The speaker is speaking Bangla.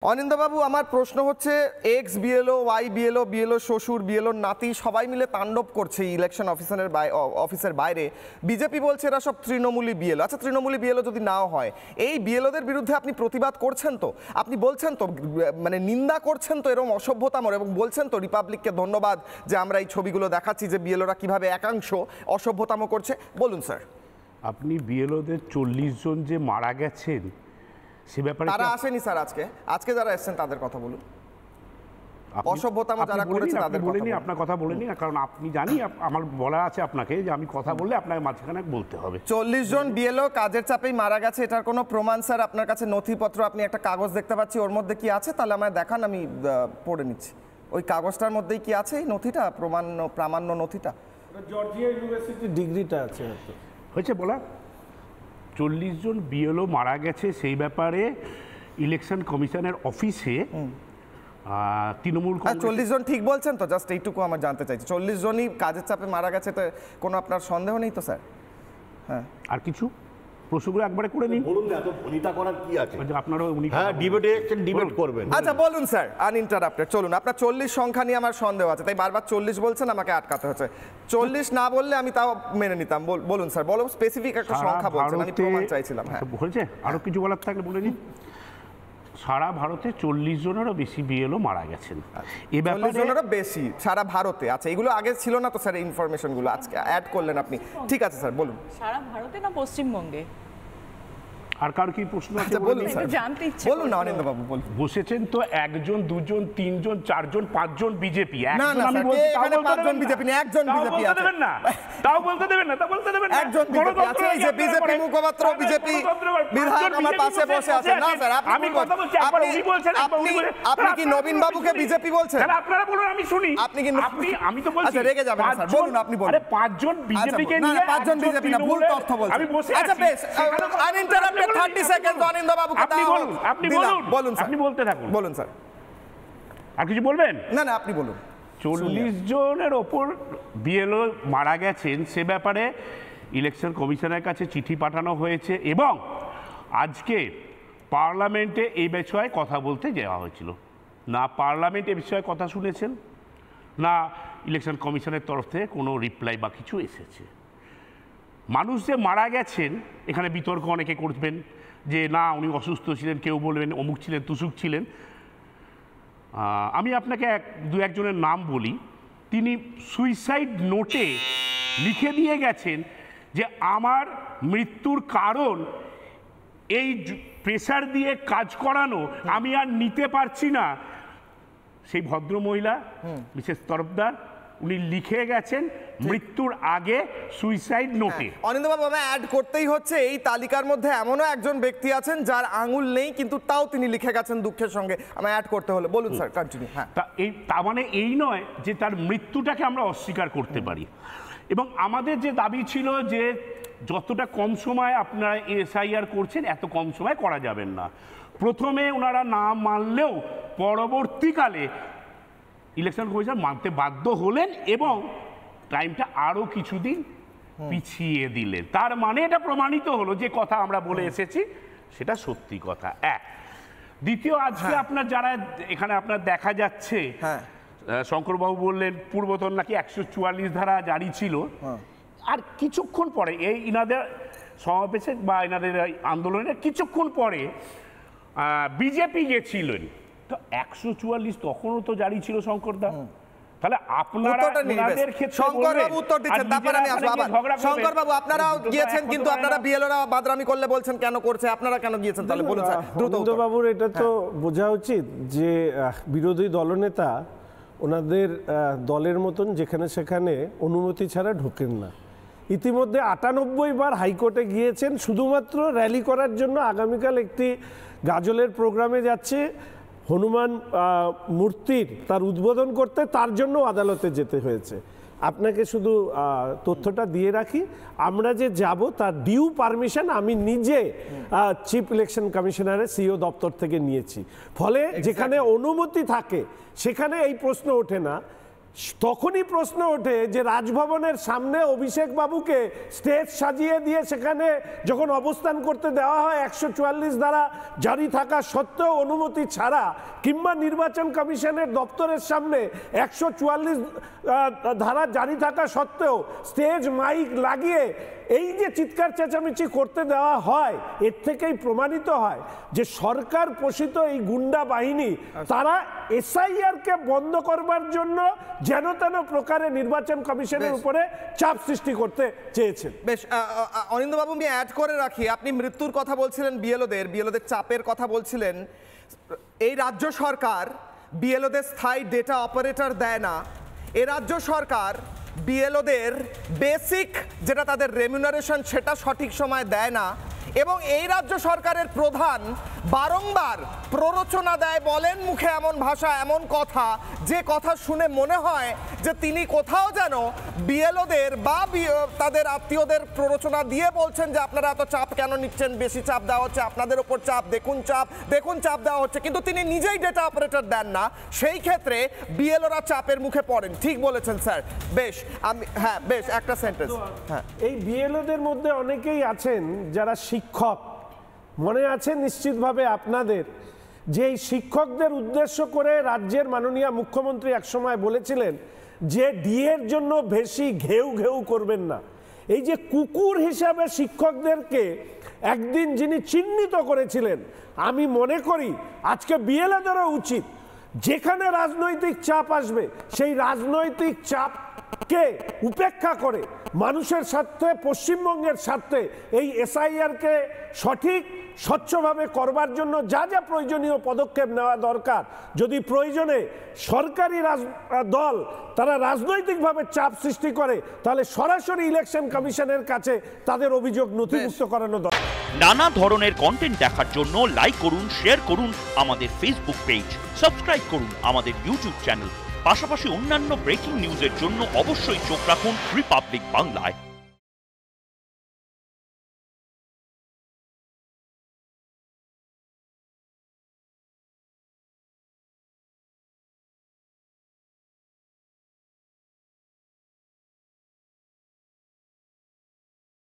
অনিন্দবাবু, আমার প্রশ্ন হচ্ছে, X BLO, Y BLO, BLO শ্বশুর, বিএলও নাতি সবাই মিলে তাণ্ডব করছে ইলেকশন অফিসের বাইরে। বিজেপি বলছে এরা সব তৃণমূলী বিএলও। আচ্ছা, তৃণমূলী বিএলও যদি নাও হয়, এই বিএলওদের বিরুদ্ধে আপনি প্রতিবাদ করছেন তো? আপনি বলছেন তো, মানে নিন্দা করছেন তো এরকম অসভ্যতামর, এবং বলছেন তো রিপাবলিককে ধন্যবাদ যে আমরা এই ছবিগুলো দেখাচ্ছি যে বিএলওরা কিভাবে একাংশ অসভ্যতাম করছে? বলুন স্যার। আপনি বিএলওদের 40 জন যে মারা গেছেন সে ব্যাপারে তারা আসেনি স্যার। আজকে যারা এসেছেন তাদের কথা বলুন। অসভ্যতাম যারা করেছে তাদের কথা বলুন। আপনার কথা বলেনি, কারণ আপনি জানি আমার বলা আছে আপনাকে যে আমি কথা বললে আপনাকে মাঝখানে বলতে হবে। 40 জন বিএলও কাজের চাপেই মারা গেছে, এটার কোনো প্রমাণ স্যার আপনার কাছে? নথিপত্র আপনি একটা কাগজ দেখতে পাচ্ছি, ওর মধ্যে কি আছে তাহলে আমায় দেখান, আমি পড়ে নিচ্ছি। ওই কাগজটার মধ্যেই কি আছে? এই নথিটা, প্রামাণ্য নথিটা, জর্জিয়া ইউনিভার্সিটি ডিগ্রিটা আছে হয়েছে বলা। 40 জন বিএলও মারা গেছে সেই ব্যাপারে ইলেকশন কমিশনের অফিসে তৃণমূল। 40 জন ঠিক বলছেন তো? জাস্ট এইটুকু আমার জানতে চাইছি। 40 জনই কাজের চাপে মারা গেছে, তো কোনো আপনার সন্দেহ নেই তো স্যার? হ্যাঁ, আর কিছু প্রশ্নগুলো একবারে করে নিন। বলুন না, এত ভনিতা করার কি আছে? আপনারা ডিবেট করবেন। আচ্ছা বলুন স্যার, আনইন্টারাপ্টেড চলুন। আপনার 40 সংখ্যা নিয়ে আমার সন্দেহ আছে, তাই বারবার 40 বলছেন, আমাকে আটকাতে হচ্ছে। 40 না বললে আমি তাও মেনে নিতাম। বলুন স্যার, বলো, স্পেসিফিক একটা সংখ্যা বলছেন, আমি প্রমাণ চাইছিলাম। হ্যাঁ, হয়েছে। আরো কিছু বলার থাকলে বলে নিন। সারা ভারতে 40 জনেরও বেশি বিএলও মারা গেছেন। এই ব্যাপারে 40 জনেরও বেশি সারা ভারতে? আচ্ছা, এগুলো আগে ছিল না তো স্যার, ইনফরমেশনগুলো আজকে অ্যাড করলেন আপনি। ঠিক আছে স্যার, বলুন। সারা ভারতে না পশ্চিমবঙ্গে? আর কার কি প্রশ্ন আছে বলুন স্যার, জানতে ইচ্ছে বলুন না অনিন্দ বাবু, বলুন। বসেছেন তো 1 জন 2 জন 3 জন 4 জন 5 জন বিজেপি। না না স্যার, এখানে 5 জন বিজেপি নেই, একজন বিজেপি আছে। তাও বলতে দেবেন না, তা বলতে দেবেন না। একজন বিজেপি আছে, এই যে বিজেপি মুখপাত্র, বিজেপি বিধায়ক আমার পাশে বসে আছেন। না স্যার, আমি কথা বলছি, একবার উনি বলছেন, আপনি কি নবীন বাবুকে বিজেপি বলছেন? তাহলে আপনারা বলুন, আমি শুনি। আপনি কি আমি তো বলছি। আচ্ছা, রেগে যাবেন না স্যার, বলুন, আপনি বলুন। আরে 5 জন বিজেপিকে নিয়ে, 5 জন বিজেপি না, ভুল তথ্য বলছেন। আমি বসে আচ্ছা বেশ, আনইন্টারাপ্টেড 30 সেকেন্ড অনিন্দ বাবুকে আপনি বলুন, আপনি বলুন, বলুন স্যার, আপনি বলতে থাকুন। বলুন স্যার। আর কিছু বলবেন? না না, আপনি বলুন। 40 জনের ওপর বিএলও মারা গেছেন সে ব্যাপারে ইলেকশন কমিশনের কাছে চিঠি পাঠানো হয়েছে, এবং আজকে পার্লামেন্টে এই বিষয়ে কথা বলতে যাওয়া হয়েছিল। না পার্লামেন্ট এ বিষয়ে কথা শুনেছেন, না ইলেকশন কমিশনের তরফ থেকে কোনো রিপ্লাই বা কিছু এসেছে। মানুষ যে মারা গেছেন এখানে বিতর্ক অনেকে করবেন যে না উনি অসুস্থ ছিলেন, কেউ বলবেন অমুক ছিলেন, তুসুক ছিলেন। আমি আপনাকে 2-1 জনের নাম বলি। তিনি সুইসাইড নোটে লিখে দিয়ে গেছেন যে আমার মৃত্যুর কারণ এই প্রেসার দিয়ে কাজ করানো, আমি আর নিতে পারছি না। সেই ভদ্রমহিলা মিসেস তরফদার, উনি লিখে গেছেন মৃত্যুর আগে সুইসাইড নোটে। অনিন্দবাবু, আমি অ্যাড করতেই হচ্ছে, এই তালিকার মধ্যে এমনও একজন ব্যক্তি আছেন যার আঙুল নেই, কিন্তু তাও তিনি লিখে গেছেন দুঃখের সঙ্গে। আমি অ্যাড করতে হলো। বলুন স্যার, কন্টিনিউ। হ্যাঁ, তার মানে এই নয় যে তার মৃত্যুটাকে আমরা অস্বীকার করতে পারি। এবং আমাদের যে দাবি ছিল যে যতটা কম সময় আপনারা এসআইআর করছেন, এত কম সময় করা যাবেন না। প্রথমে ওনারা না মানলেও পরবর্তীকালে ইলেকশন কমিশন মানতে বাধ্য হলেন এবং টাইমটা আরো কিছুদিন পিছিয়ে দিলেন। তার মানে এটা প্রমাণিত হলো যে কথা আমরা বলে এসেছি সেটা সত্যি কথা। দ্বিতীয়, আজকে আপনার যারা এখানে আপনার দেখা যাচ্ছে, শঙ্করবাবু বললেন পূর্বতন নাকি 144 ধারা জারি ছিল, আর কিছুক্ষণ পরে এই ইনাদের সমাবেশে বা ইনাদের আন্দোলনের কিছুক্ষণ পরে বিজেপি গেছিলেন, তো 144 তখনও তো জারি ছিল শঙ্করদা। তাহলে আপনারা ওনাদের ক্ষেত্রে শঙ্করবাবু উত্তর দিচ্ছেন, তারপর আমি আসবো আবার। শঙ্করবাবু, আপনারাও গিয়েছেন, কিন্তু আপনারা বিএলওরা বাদরামি করলে বলছেন কেন করছে, আপনারা কেন গিয়েছেন তাহলে বলুন স্যার, দ্রুত উত্তর। বাবুর এটা তো বোঝা উচিত যে বিরোধী দলনেতা ওনাদের দলের মতন যেখানে সেখানে অনুমতি ছাড়া ঢোকেন না। ইতিমধ্যে 98 বার হাইকোর্টে গিয়েছেন শুধুমাত্র র্যালি করার জন্য। আগামীকাল একটি গাজলের প্রোগ্রামে যাচ্ছে, হনুমান মূর্তির তার উদ্বোধন করতে, তার জন্য আদালতে যেতে হয়েছে। আপনাকে শুধু তথ্যটা দিয়ে রাখি, আমরা যে যাব তার ডিউ পারমিশন আমি নিজে চিফ ইলেকশন কমিশনারের সিও দপ্তর থেকে নিয়েছি। ফলে যেখানে অনুমতি থাকে সেখানে এই প্রশ্ন ওঠে না তখনই প্রশ্ন ওঠে যে রাজভবনের সামনে অভিষেক বাবুকে স্টেজ সাজিয়ে দিয়ে সেখানে যখন অবস্থান করতে দেওয়া হয় 144 ধারা জারি থাকা সত্ত্বেও অনুমতি ছাড়া, কিংবা নির্বাচন কমিশনের দপ্তরের সামনে 144 ধারা জারি থাকা সত্ত্বেও স্টেজ মাইক লাগিয়ে এই যে চিৎকার চেঁচামেচি করতে দেওয়া হয়, এর থেকেই প্রমাণিত হয় যে সরকার পোষিত এই গুন্ডা বাহিনী তারা এসআইআরকে বন্ধ করবার জন্য যেন তেন প্রকারে নির্বাচন কমিশনের উপরে চাপ সৃষ্টি করতে চেয়েছেন। বেশ, অনিন্দ্যবাবু আমি অ্যাড করে রাখি, আপনি মৃত্যুর কথা বলছিলেন, বিএলওদের চাপের কথা বলছিলেন। এই রাজ্য সরকার বিএলওদের স্থায়ী ডেটা অপারেটর দেয় না। এ রাজ্য সরকার বিএলওদের বেসিক যেটা তাদের রেমিউনারেশন সেটা সঠিক সময় দেয় না, এবং এই রাজ্য সরকারের প্রধান বারংবার প্ররোচনা দেয়, বলেন মুখে এমন ভাষা এমন কথা যে কথা শুনে মনে হয় যে তিনি কোথাও যেন বিএলওদের বা তাদের আত্মীয়দের প্ররোচনা দিয়ে বলছেন যে আপনারা এত চাপ কেন নিচ্ছেন, বেশি চাপ দেওয়া হচ্ছে আপনাদের ওপর, চাপ দেখুন চাপ দেওয়া হচ্ছে, কিন্তু তিনি নিজেই ডেটা অপারেটর দেন না। সেই ক্ষেত্রে বিএলওরা চাপের মুখে পড়েন। ঠিক বলেছেন স্যার। বেশ, আমি বেশ একটা সেন্টেন্স। এই বিএলওদের মধ্যে অনেকেই আছেন যারা শিক্ষক। মনে আছে নিশ্চিতভাবে আপনাদের যে এই শিক্ষকদের উদ্দেশ্য করে রাজ্যের মাননীয় মুখ্যমন্ত্রী একসময় বলেছিলেন যে ডিএর জন্য বেশি ঘেউ ঘেউ করবেন না। এই যে কুকুর হিসাবে শিক্ষকদেরকে একদিন যিনি চিহ্নিত করেছিলেন, আমি মনে করি আজকে বিএলওদেরও উচিত যেখানে রাজনৈতিক চাপ আসবে সেই রাজনৈতিক চাপকে উপেক্ষা করে মানুষের স্বার্থে, পশ্চিমবঙ্গের স্বার্থে এই এসআইআরকে সঠিক স্বচ্ছভাবে করবার জন্য যা যা প্রয়োজনীয় পদক্ষেপ নেওয়া দরকার, যদি প্রয়োজনে সরকারি দল তারা রাজনৈতিকভাবে চাপ সৃষ্টি করে তাহলে সরাসরি ইলেকশন কমিশনের কাছে তাদের অভিযোগ নথিভুক্ত করানো দরকার। নানা ধরনের কন্টেন্ট দেখার জন্য লাইক করুন, শেয়ার করুন আমাদের ফেসবুক পেজ, সাবস্ক্রাইব করুন আমাদের ইউটিউব চ্যানেল। পাশাপাশি অন্যান্য ব্রেকিং নিউজের জন্য অবশ্যই চোখ রাখুন রিপাবলিক বাংলায়।